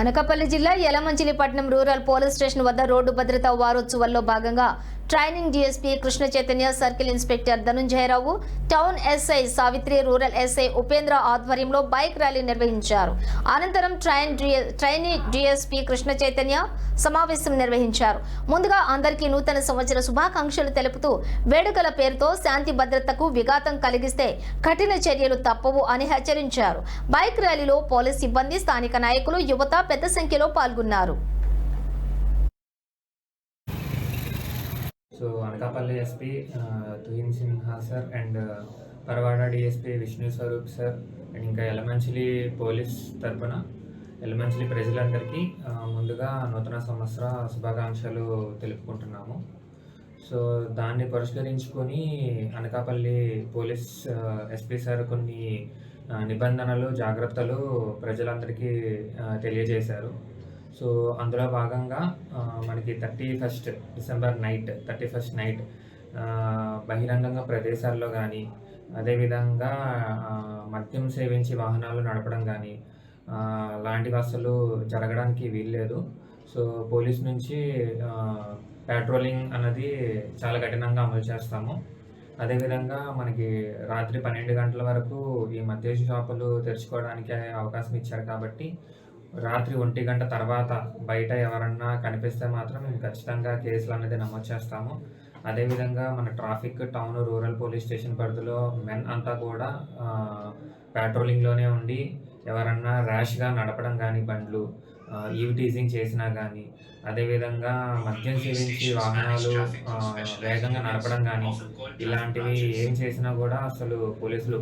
అనకాపల్లి జిల్లా యలమంచిలిపట్నం rural police station వద్ద road భద్రతా వారోత్సవాల్లో భాగంగా training DSP Krishna Chaitanya, circle inspector Dhananjaya Rao, town SI Savitri, rural SI Upendra ఆధ్వర్యంలో బైక్ ర్యాలీ నిర్వహించారు. అనంతరం ట్రైనీ డీఎస్పీ కృష్ణ చైతన్య సమావేశం నిర్వహించారు. ముందుగా అందరికీ నూతన సంవత్సర శుభాకాంక్షలు తెలుపుతూ వేడుకల పేరుతో శాంతి భద్రతకు విఘాతం కలిగిస్తే కఠిన చర్యలు తప్పవు అని హెచ్చరించారు. బైక్ ర్యాలీలో పోలీస్ సిబ్బంది, స్థానిక నాయకులు, యువత పెద్ద సంఖ్యలో పాల్గొన్నారు. So Anakapalli SP Tuhin Sinha sir and Paravada DSP Vishnu Swaroop sir and ఇంకా యలమంచిలి పోలీస్ తరఫున యలమంచిలి ప్రజలందరికీ ముందుగా నూతన సంవత్సర శుభాకాంక్షలు తెలుపుకుంటున్నాము. సో దాన్ని పురస్కరించుకొని అనకాపల్లి పోలీస్ ఎస్పీ సార్ కొన్ని నిబంధనలు, జాగ్రత్తలు ప్రజలందరికీ తెలియజేశారు. సో అందులో భాగంగా మనకి 31 డిసెంబర్ నైట్ బహిరంగ ప్రదేశాల్లో కానీ, అదేవిధంగా మద్యం సేవించి వాహనాలు నడపడం కానీ లాంటివి అసలు జరగడానికి వీల్లేదు. సో పోలీస్ నుంచి పెట్రోలింగ్ అన్నది చాలా కఠినంగా అమలు చేస్తాము. అదేవిధంగా మనకి రాత్రి 12 గంటల వరకు ఈ మద్య షాపులు తెరుచుకోవడానికి అవకాశం ఇచ్చారు కాబట్టి రాత్రి 1 గంట తర్వాత బయట ఎవరన్నా కనిపిస్తే మాత్రం ఖచ్చితంగా కేసులు అనేది నమోదు చేస్తాము. అదేవిధంగా మన traffic, town, rural police station పరిధిలో మెన్ అంతా కూడా పెట్రోలింగ్లోనే ఉండి ఎవరన్నా ర్యాష్గా నడపడం కానీ, బండ్లు ఈవ్ టీజింగ్ చేసినా కానీ, అదేవిధంగా మద్యం సేవించి వాహనాలు వేగంగా నడపడం కానీ ఇలాంటివి ఏం చేసినా కూడా అసలు పోలీసులు